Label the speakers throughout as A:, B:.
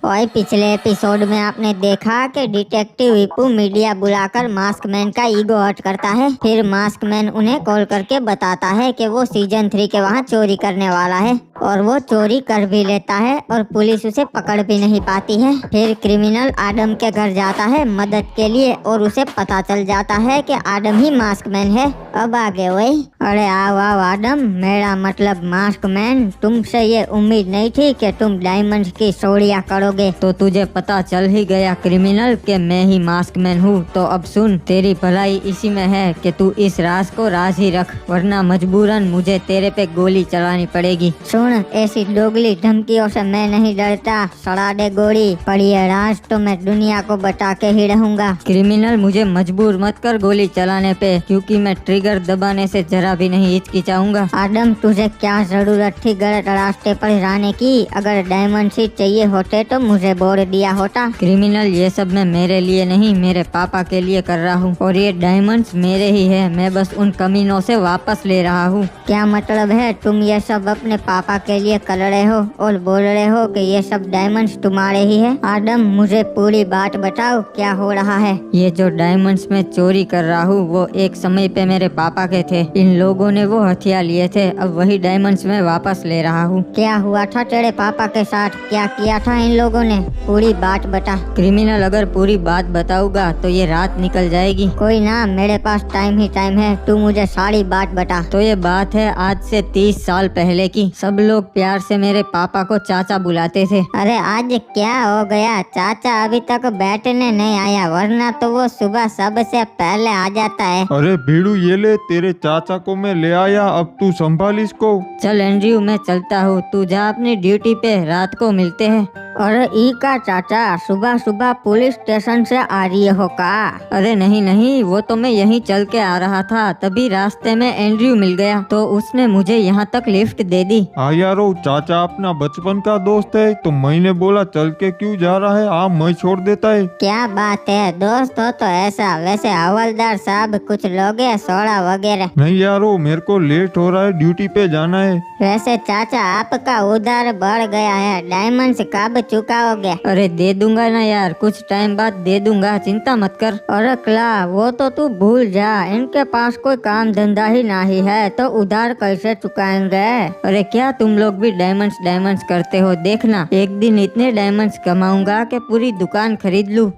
A: और पिछले एपिसोड में आपने देखा कि डिटेक्टिव विपू मीडिया बुलाकर मास्क मैन का ईगो हर्ट करता है। फिर मास्क मैन उन्हें कॉल करके बताता है कि वो सीजन 3 के वहाँ चोरी करने वाला है और वो चोरी कर भी लेता है और पुलिस उसे पकड़ भी नहीं पाती है। फिर क्रिमिनल आदम के घर जाता है मदद के लिए और उसे पता चल जाता है कि आदम ही मास्क मैन है। अब आगे वही, अरे आओ आओ आदम, मेरा मतलब मास्क मैन, तुमसे ये उम्मीद नहीं थी कि तुम डायमंड की चोरियां करोगे।
B: तो तुझे पता चल ही गया क्रिमिनल कि मैं ही मास्क मैन हूँ। तो अब सुन, तेरी भलाई इसी में है कि तू इस राज को राज ही रख, वरना मजबूरन मुझे तेरे पे गोली चलानी पड़ेगी।
A: सुन, ऐसी दोगली धमकियों से मैं नहीं डरता, सड़ा दे गोली, पर ये राज तो मैं दुनिया को बता के ही रहूंगा।
B: क्रिमिनल, मुझे मजबूर मत कर गोली चलाने पे, क्योंकि मैं ट्रिगर दबाने से जरा भी नहीं हिचकिचाऊंगा।
A: आदम, तुझे क्या जरूरत थी गलत रास्ते पर जाने की? अगर डायमंड सीट चाहिए होते तो मुझे बोल दिया होता।
B: क्रिमिनल, ये सब मैं मेरे लिए नहीं, मेरे पापा के लिए कर रहा हूँ और ये डायमंड्स मेरे ही है। मैं बस उन कमीनों से वापस ले रहा हूँ।
A: क्या मतलब है? तुम ये सब अपने पापा के लिए कर रहे हो और बोल रहे हो कि ये सब डायमंड्स तुम्हारे ही है? आदम, मुझे पूरी बात बताओ, क्या हो रहा है?
B: ये जो डायमंड्स में चोरी कर रहा हूँ वो एक समय पे मेरे पापा के थे। इन लोगों ने वो हथियार लिए थे, अब वही डायमंड्स में वापस ले रहा हूँ।
A: क्या हुआ था तेरे पापा के साथ? क्या किया था इन लोगों ने? पूरी बात बता।
B: क्रिमिनल, अगर पूरी बात बताऊंगा तो ये रात निकल जाएगी।
A: कोई ना, मेरे पास टाइम ही टाइम है, तू मुझे सारी बात बता।
B: तो ये बात है आज से 30 साल पहले की। सब लोग प्यार से मेरे पापा को चाचा बुलाते थे।
A: अरे आज क्या हो गया? चाचा अभी तक बैठने नहीं आया, वरना तो वो सुबह सबसे पहले आ जाता है।
C: अरे भीड़ू, ये ले, तेरे चाचा को मैं ले आया, अब तू संभाल इसको।
B: चल एंड्रयू, मैं चलता हूँ, तू जा अपनी ड्यूटी पे, रात को मिलते हैं।
A: अरे ई का चाचा, सुबह सुबह पुलिस स्टेशन से आ रही हो का?
B: अरे नहीं नहीं, वो तो मैं यहीं चल के आ रहा था, तभी रास्ते में एंड्रयू मिल गया तो उसने मुझे यहाँ तक लिफ्ट दे दी।
C: हाँ यारो, चाचा अपना बचपन का दोस्त है, तो मैंने बोला चल के क्यों जा रहा है, आप मैं छोड़ देता है।
A: क्या बात है, दोस्त हो तो ऐसा। वैसे हवलदार साहब कुछ लोगे सोडा वगैरह?
C: नहीं यारो, मेरे को लेट हो रहा है, ड्यूटी पे जाना है।
A: वैसे चाचा, आपका उधार बढ़ गया है, डायमंड कब चुकाओगे?
B: अरे दे दूंगा ना यार, कुछ टाइम बाद दे दूंगा, चिंता मत कर।
A: अरे क्ला, वो तो तू भूल जा, इनके पास कोई काम धंधा ही नहीं है तो उधार कैसे चुकाएंगे?
B: अरे क्या तुम लोग भी डायमंड्स करते हो? देखना, एक दिन इतने डायमंड्स कमाऊंगा कि पूरी दुकान खरीद लूं।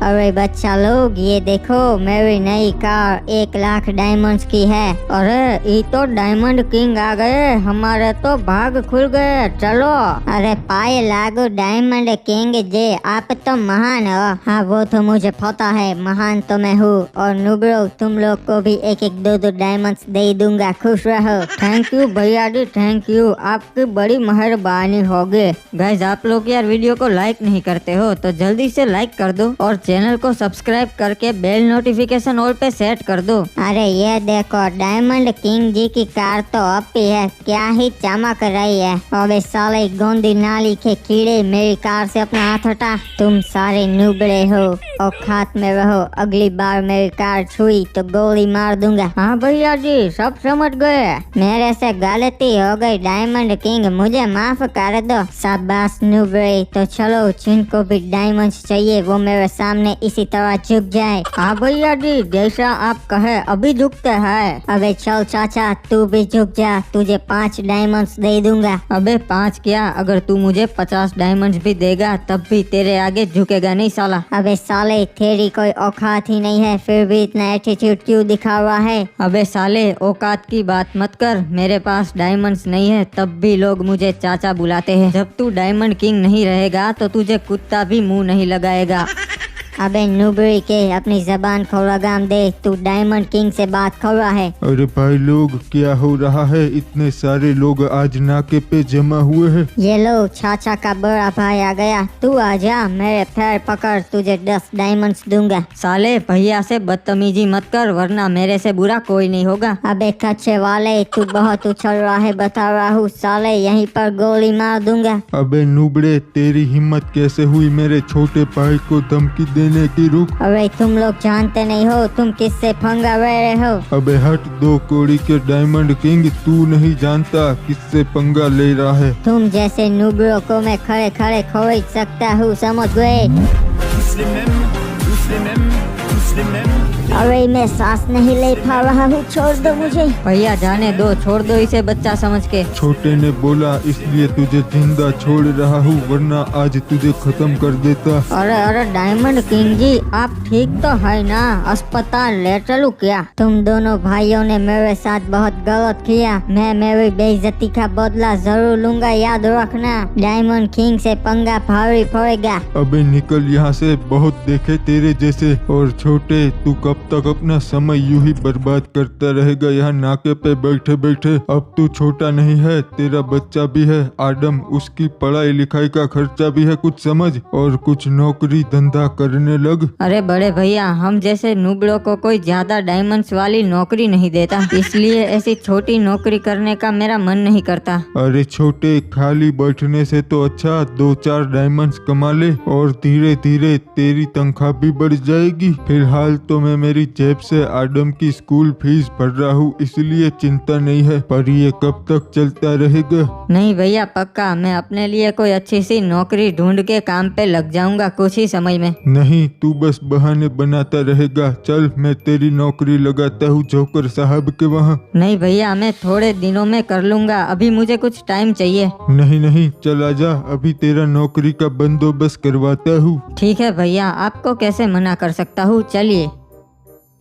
A: अरे बच्चा लोग, ये देखो, मेरी नई कार 1 लाख डायमंड्स की है। अरे ये तो डायमंड किंग आ गए, हमारे तो भाग खुल गए, चलो। अरे पाए लागू डायमंड किंग जे, आप तो महान हो। हाँ वो तो मुझे पता है, महान तो मैं हूँ। और नुब्रो, तुम लोग को भी 1-1 2-2 डायमंड्स दे दूंगा, खुश रहो।
B: थैंक यू भैया जी, थैंक यू, आपकी बड़ी मेहरबानी होगी। गाइस, आप लोग यार वीडियो को लाइक नहीं करते हो तो जल्दी से लाइक कर दो और चैनल को सब्सक्राइब करके बेल नोटिफिकेशन ऑल पे सेट कर दो।
A: अरे ये देखो, डायमंड किंग जी की कार तो अपी है, क्या ही चमक रही है। अबे साले गोंदी नाली के कीड़े, मेरी कार से अपना हाथ हटा। तुम सारे नुबड़े हो, औकात में रहो, अगली बार मेरी कार छुई तो गोली मार दूंगा।
B: हाँ भैया जी, सब समझ गए।
A: मेरे से गलती हो गई डायमंड किंग, मुझे माफ कर दो। शाबाश नुबड़े, तो चलो जिनको भी डायमंड्स चाहिए वो मेरे सामने इसी तरह झुक जाए।
B: हाँ भैया जी, जैसा आप कहे अभी झुकते हैं।
A: अबे चल चाचा, तू भी झुक जा, तुझे 5 डायमंड्स दे दूंगा।
B: अबे 5 क्या, अगर तू मुझे 50 डायमंड्स भी देगा तब भी तेरे आगे झुकेगा नहीं साला।
A: अबे साले, तेरी कोई औकात ही नहीं है, फिर भी इतना एटीट्यूड क्यों दिखा हुआ है?
B: अबे साले, औकात की बात मत कर, मेरे पास डायमंड्स नहीं है तब भी लोग मुझे चाचा बुलाते हैं। जब तू डायमंड किंग नहीं रहेगा तो तुझे कुत्ता भी मुंह नहीं लगाएगा।
A: अबे नुबड़ी के, अपनी जबान को लगाम दे, तू डायमंड किंग से बात कर रहा है।
C: अरे भाई लोग, क्या हो रहा है? इतने सारे लोग आज नाके पे जमा हुए हैं।
A: ये लो, चाचा का बड़ा भाई आ गया, तू आजा, मेरे पैर पकड़, तुझे 10 डायमंड्स दूंगा।
B: साले, भैया से बदतमीजी मत कर, वरना मेरे से बुरा कोई नहीं होगा।
A: अबे कच्चे वाले, तू बहुत उछल रहा है, बता रहा हूँ साले, यहीं पर गोली मार दूंगा।
C: अबे नुबड़े, तेरी हिम्मत कैसे हुई मेरे छोटे भाई को धमकी देने लेने की रुक।
A: अबे तुम लोग जानते नहीं हो तुम किससे पंगा ले रहे हो।
C: अबे हट, 2 कौड़ी के डायमंड किंग, तू नहीं जानता किससे पंगा ले रहा है।
A: तुम जैसे नुबड़ों को मैं खड़े खड़े खोज सकता हूँ, समझ गए। अरे मैं सांस नहीं ले पा रहा हूँ, छोड़ दो मुझे।
B: भैया जाने दो, छोड़ दो इसे बच्चा समझ के।
C: छोटे ने बोला इसलिए तुझे जिंदा छोड़ रहा हूँ, वरना आज तुझे खत्म कर देता।
A: अरे अरे डायमंड किंग जी, आप ठीक तो है ना? अस्पताल ले चलूं क्या? तुम दोनों भाइयों ने मेरे साथ बहुत गलत किया, मैं मेरी बेइज्जती का बदला जरूर लूंगा, याद रखना। डायमंड किंग से पंगा भारी पड़ेगा।
C: अबे निकल यहाँ से, बहुत देखे तेरे जैसे। और छोटे, तू कब तक अपना समय यूं ही बर्बाद करता रहेगा यहाँ नाके पे बैठे बैठे? अब तू छोटा नहीं है, तेरा बच्चा भी है आदम, उसकी पढ़ाई लिखाई का खर्चा भी है, कुछ समझ और कुछ नौकरी धंधा करने लग।
B: अरे बड़े भैया, हम जैसे नुबड़ों को कोई ज्यादा डायमंड्स वाली नौकरी नहीं देता, इसलिए ऐसी छोटी नौकरी करने का मेरा मन नहीं करता।
C: अरे छोटे, खाली बैठने से तो अच्छा 2-4 डायमंड्स कमा ले और धीरे धीरे तेरी तनख्वाह भी बढ़ जाएगी। फिलहाल तो मैं मेरी जेब से आदम की स्कूल फीस भर रहा हूँ, इसलिए चिंता नहीं है, पर ये कब तक चलता रहेगा?
B: नहीं भैया, पक्का मैं अपने लिए कोई अच्छी सी नौकरी ढूंढ के काम पे लग जाऊंगा कुछ ही समय में।
C: नहीं, तू बस बहाने बनाता रहेगा। चल मैं तेरी नौकरी लगाता हूँ जोकर साहब के वहाँ।
B: नहीं भैया, मैं थोड़े दिनों में कर लूंगा, अभी मुझे कुछ टाइम चाहिए।
C: नहीं नहीं, चल आजा, अभी तेरा नौकरी का बंदोबस्त करवाता हूँ।
B: ठीक है भैया, आपको कैसे मना कर सकता हूँ, चलिए।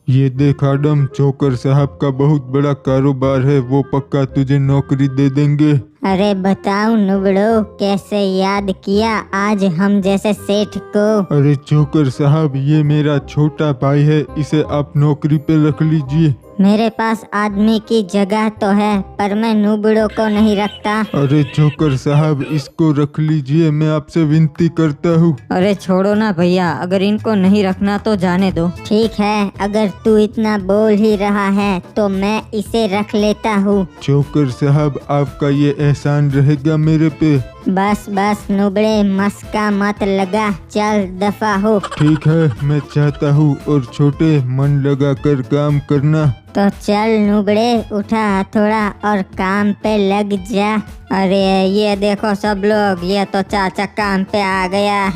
C: ये देख आदम, जोकर साहब का बहुत बड़ा कारोबार है, वो पक्का तुझे नौकरी दे देंगे।
A: अरे बताओ नुबड़ो, कैसे याद किया आज हम जैसे सेठ को?
C: अरे जोकर साहब, ये मेरा छोटा भाई है, इसे आप नौकरी पे रख लीजिए।
A: मेरे पास आदमी की जगह तो है, पर मैं नुबड़ों को नहीं रखता।
C: अरे जोकर साहब, इसको रख लीजिए, मैं आपसे विनती करता हूँ।
B: अरे छोड़ो ना भैया, अगर इनको नहीं रखना तो जाने दो।
A: ठीक है, अगर तू इतना बोल ही रहा है तो मैं इसे रख लेता हूँ।
C: जोकर साहब, आपका ये एहसान रहेगा मेरे पे।
A: बस बस नुबड़े, मस्का मत लगा, चल दफा हो।
C: ठीक है, मैं चाहता हूँ, और छोटे मन लगा कर काम करना।
A: तो चल नुबड़े, उठा हथौड़ा और काम पे लग जा।
B: अरे ये देखो सब लोग, ये तो चाचा काम पे आ गया।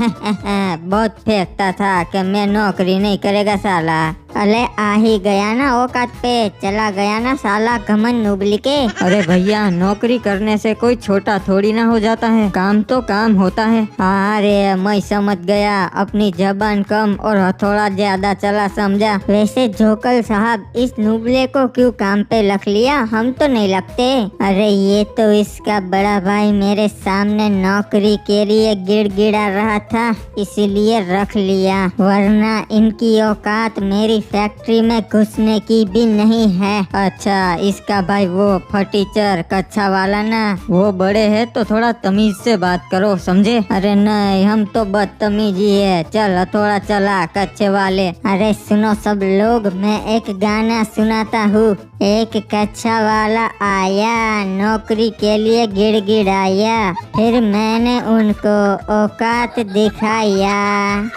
B: बहुत फेंकता था कि मैं नौकरी नहीं करेगा साला।
A: अरे आ ही गया ना औकात पे, चला गया ना साला घमंड नुबली के।
B: अरे भैया, नौकरी करने से कोई छोटा थोड़ी ना हो जाता है, काम तो काम होता है।
A: हाँ रे, मैं समझ गया, अपनी जबान कम और हथौड़ा ज्यादा चला समझा। वैसे जोकर साहब, इस नुबले को क्यों काम पे रख लिया? हम तो नहीं लगते। अरे ये तो इसका बड़ा भाई मेरे सामने नौकरी के लिए गिड़गिड़ा रहा था, इसीलिए रख लिया, वरना इनकी औकात मेरी फैक्ट्री में घुसने की भी नहीं है।
B: अच्छा, इसका भाई वो फटीचर कच्चा वाला ना, वो बड़े है तो थोड़ा तमीज से बात करो, समझे?
A: अरे नहीं, हम तो बदतमीज ही है। चल हथौड़ा चला कच्चे वाले। अरे सुनो सब लोग, मैं एक गाना सुनाता हूँ। एक कच्चा वाला आया, नौकरी के लिए गिड़गिड़ाया, फिर मैंने उनको औकात दिखाया।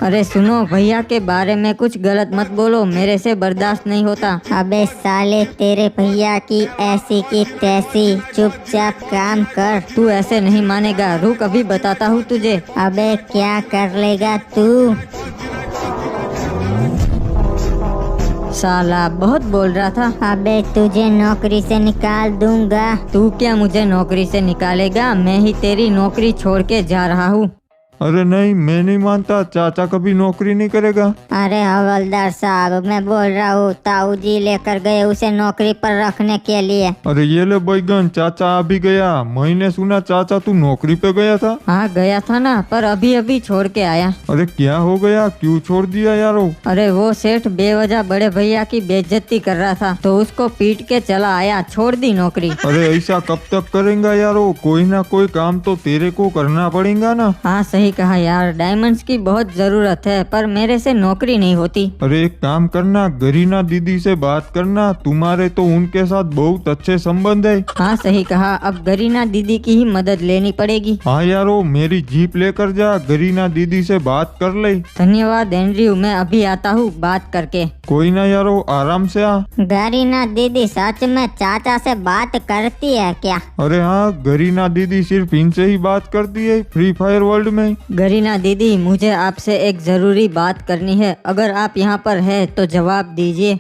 B: अरे सुनो, भैया के बारे में कुछ गलत मत बोलो, मेरे से बर्दाश्त नहीं होता।
A: अबे साले, तेरे भैया की ऐसी की तैसी, चुपचाप काम कर।
B: तू ऐसे नहीं मानेगा, रुक अभी बताता हूँ तुझे।
A: अबे क्या कर लेगा तू?
B: साला बहुत बोल रहा था।
A: अबे तुझे नौकरी से निकाल दूंगा।
B: तू क्या मुझे नौकरी से निकालेगा? मैं ही तेरी नौकरी छोड़ के जा रहा हूँ।
C: अरे नहीं, मैं नहीं मानता, चाचा कभी नौकरी नहीं करेगा।
A: अरे हवलदार साहब, मैं बोल रहा हूँ, ताऊ जी लेकर गए उसे नौकरी पर रखने के लिए।
C: अरे ये ले बैगन, चाचा आ भी गया। मैंने सुना चाचा तू नौकरी पे गया था।
B: हाँ गया था ना, पर अभी अभी छोड़ के आया।
C: अरे क्या हो गया, क्यों छोड़ दिया यारो?
B: अरे वो सेठ बेवजह बड़े भैया की बेइज्जती कर रहा था, तो उसको पीट के चला आया, छोड़ दी नौकरी।
C: अरे ऐसा कब तक करेगा यारो? कोई ना कोई काम तो तेरे को करना पड़ेगा ना।
B: हाँ सही सही कहा यार, डायमंड्स की बहुत जरूरत है पर मेरे से नौकरी नहीं होती।
C: अरे एक काम करना, गरीना दीदी से बात करना, तुम्हारे तो उनके साथ बहुत अच्छे संबंध है।
B: हाँ सही कहा, अब गरीना दीदी की ही मदद लेनी पड़ेगी।
C: हाँ यारो, मेरी जीप लेकर जा, गरीना दीदी से बात कर ले।
B: धन्यवाद एंड्रयू, मैं अभी आता हूँ बात करके।
C: कोई ना यारो, आराम से आ।
A: गरीना दीदी सच में चाचा से बात करती है क्या?
C: अरे हाँ, गरीना दीदी सिर्फ इनसे ही बात करती है फ्री फायर वर्ल्ड में।
B: गरीना दीदी, मुझे आपसे एक जरूरी बात करनी है, अगर आप यहाँ पर है तो जवाब दीजिए।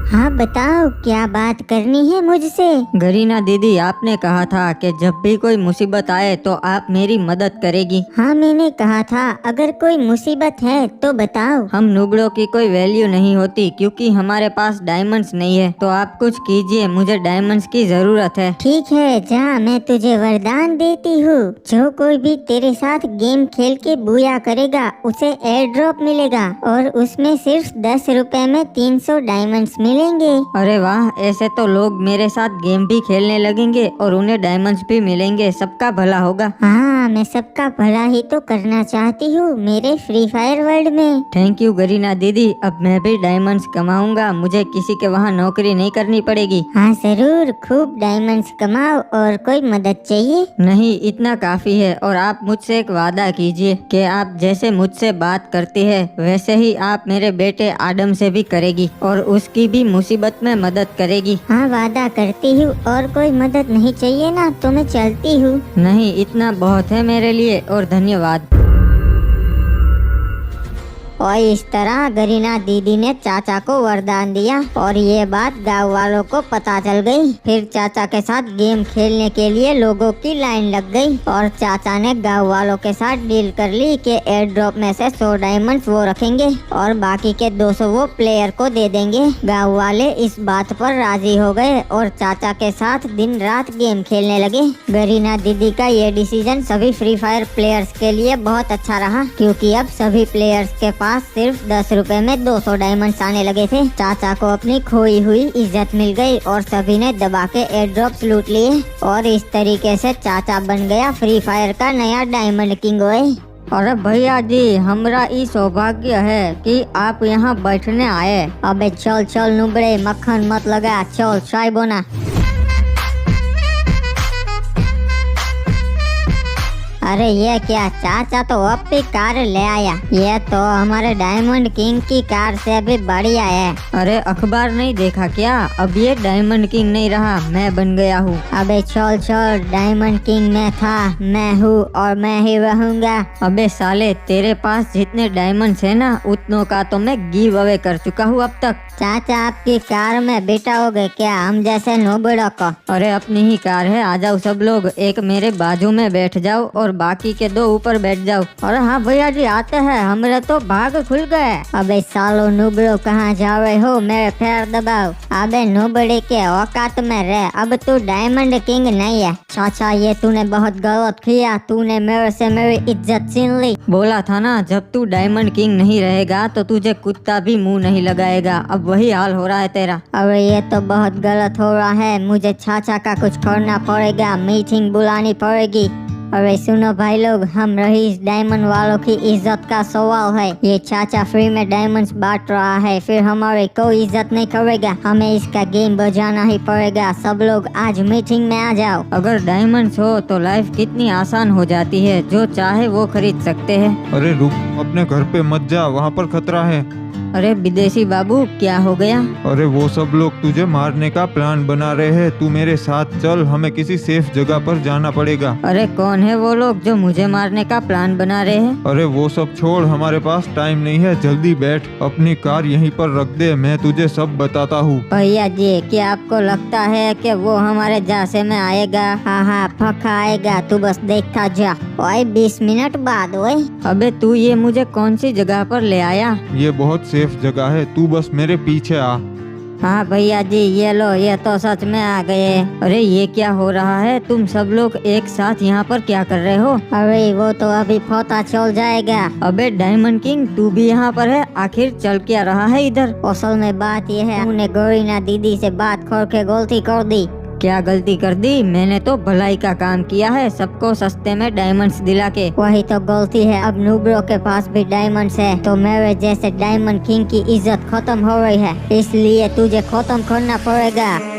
A: हाँ बताओ, क्या बात करनी है मुझसे?
B: गरीना दीदी, आपने कहा था कि जब भी कोई मुसीबत आए तो आप मेरी मदद करेगी।
A: हाँ मैंने कहा था, अगर कोई मुसीबत है तो बताओ।
B: हम नुबड़ों की कोई वैल्यू नहीं होती क्योंकि हमारे पास डायमंड्स नहीं है, तो आप कुछ कीजिए, मुझे डायमंड्स की जरूरत है।
A: ठीक है, जा मैं तुझे वरदान देती हूँ, जो कोई भी तेरे साथ गेम खेल के बूया करेगा उसे एयर ड्रॉप मिलेगा और उसमें सिर्फ 10 रुपए में 300 डायमंड्स मिलेंगे।
B: अरे वाह, ऐसे तो लोग मेरे साथ गेम भी खेलने लगेंगे और उन्हें डायमंड्स भी मिलेंगे, सबका भला होगा।
A: हाँ, मैं सबका भला ही तो करना चाहती हूँ मेरे फ्री फायर वर्ल्ड में।
B: थैंक यू गरीना दीदी, अब मैं भी डायमंड्स कमाऊंगा, मुझे किसी के वहाँ नौकरी नहीं करनी पड़ेगी।
A: हाँ जरूर, खूब डायमंड्स कमाओ। और कोई मदद चाहिए?
B: नहीं, इतना काफी है। और आप मुझसे एक वादा कीजिए कि आप जैसे मुझसे बात करती है वैसे ही आप मेरे बेटे आदम से भी करेगी और उसकी भी मुसीबत में मदद करेगी।
A: हाँ वादा करती हूँ। और कोई मदद नहीं चाहिए ना तो मैं चलती हूँ।
B: नहीं, इतना बहुत है मेरे लिए और धन्यवाद।
A: और इस तरह गरीना दीदी ने चाचा को वरदान दिया और ये बात गांव वालों को पता चल गई। फिर चाचा के साथ गेम खेलने के लिए लोगों की लाइन लग गई और चाचा ने गांव वालों के साथ डील कर ली कि एयर ड्रॉप में से 100 डायमंड्स वो रखेंगे और बाकी के 200 वो प्लेयर को दे देंगे। गांव वाले इस बात पर राजी हो गए और चाचा के साथ दिन रात गेम खेलने लगे। गरीना दीदी का ये डिसीजन सभी फ्री फायर प्लेयर्स के लिए बहुत अच्छा रहा, क्योंकि अब सभी प्लेयर्स के पास सिर्फ 10 रुपए में 200 डायमंड्स आने लगे थे। चाचा को अपनी खोई हुई इज्जत मिल गई और सभी ने दबा के एयर ड्रॉप्स लूट लिए और इस तरीके से चाचा बन गया फ्री फायर का नया डायमंड किंग। ओए
B: अरे भैया जी, हमरा ई सौभाग्य है कि आप यहाँ बैठने आए।
A: अबे चल चल नुबड़े, मक्खन मत लगा, चल चाय बोना। अरे ये क्या, चाचा तो अब भी कार ले आया। ये तो हमारे डायमंड किंग की कार से भी बढ़िया है।
B: अरे अखबार नहीं देखा क्या? अब ये डायमंड किंग नहीं रहा, मैं बन गया हूँ।
A: अबे चल चल, डायमंड किंग में था, मैं हूँ और मैं ही रहूंगा।
B: अबे साले, तेरे पास जितने डायमंड्स है ना उतनों का तो मैं गिव अवे कर चुका हूँ अब तक।
A: चाचा आपकी कार में बिठाओगे क्या हम जैसे नोबड़ों को?
B: अरे अपनी ही कार है, आ जाओ सब लोग, एक मेरे बाजू में बैठ जाओ और बाकी के 2 ऊपर बैठ जाओ।
A: और हाँ भैया जी आते हैं, हमारे तो भाग खुल गए। अबे सालो नुबड़ो कहाँ जा रहे हो, मेरे पैर दबाओ। अबे नुबड़े के औकात में रह, अब तू डायमंड किंग नहीं है। चाचा ये तूने बहुत गलत किया, तूने मेरे से मेरी इज्जत छीन ली।
B: बोला था ना, जब तू डायमंड किंग नहीं रहेगा तो तुझे कुत्ता भी मुंह नहीं लगाएगा। अब वही हाल हो रहा है तेरा।
A: अरे ये तो बहुत गलत हो रहा है, मुझे चाचा का कुछ करना पड़ेगा, मीटिंग बुलानी पड़ेगी। अरे सुनो भाई लोग, हम रईस डायमंड वालों की इज्जत का सवाल है। ये चाचा फ्री में डायमंड्स बांट रहा है, फिर हमारी कोई इज्जत नहीं करेगा, हमें इसका गेम बजाना ही पड़ेगा। सब लोग आज मीटिंग में आ जाओ।
B: अगर डायमंड्स हो तो लाइफ कितनी आसान हो जाती है, जो चाहे वो खरीद सकते हैं।
C: अरे रुक, अपने घर पे मत जा, वहाँ पर खतरा है।
B: अरे विदेशी बाबू, क्या हो गया?
C: अरे वो सब लोग तुझे मारने का प्लान बना रहे हैं, तू मेरे साथ चल, हमें किसी सेफ जगह पर जाना पड़ेगा।
B: अरे कौन है वो लोग जो मुझे मारने का प्लान बना रहे हैं?
C: अरे वो सब छोड़, हमारे पास टाइम नहीं है, जल्दी बैठ, अपनी कार यहीं पर रख दे, मैं तुझे सब बताता हूँ।
A: भैया जी, क्या आपको लगता है कि वो हमारे जासे में आएगा? हाँ हाँ पक्का आएगा, तू बस देखता जा। ओए 20 मिनट बाद। ओए
B: अबे तू ये मुझे कौन सी जगह पर ले आया?
C: ये बहुत सेफ जगह है, तू बस मेरे पीछे आ।
B: हाँ भैया जी, ये लो, ये तो सच में आ गए। अरे ये क्या हो रहा है? तुम सब लोग एक साथ यहाँ पर क्या कर रहे हो?
A: अरे वो तो अभी पता चल जाएगा।
B: अबे डायमंड किंग, तू भी यहाँ पर है? आखिर चल क्या रहा है इधर?
A: असल में बात यह है, तूने गरीना दीदी से बात करके गलती कर दी।
B: क्या गलती कर दी? मैंने तो भलाई का काम किया है, सबको सस्ते में डायमंड्स दिला के।
A: वही तो गलती है, अब नूब्रो के पास भी डायमंड्स है तो मेरे जैसे डायमंड किंग की इज्जत खत्म हो रही है, इसलिए तुझे खत्म करना पड़ेगा।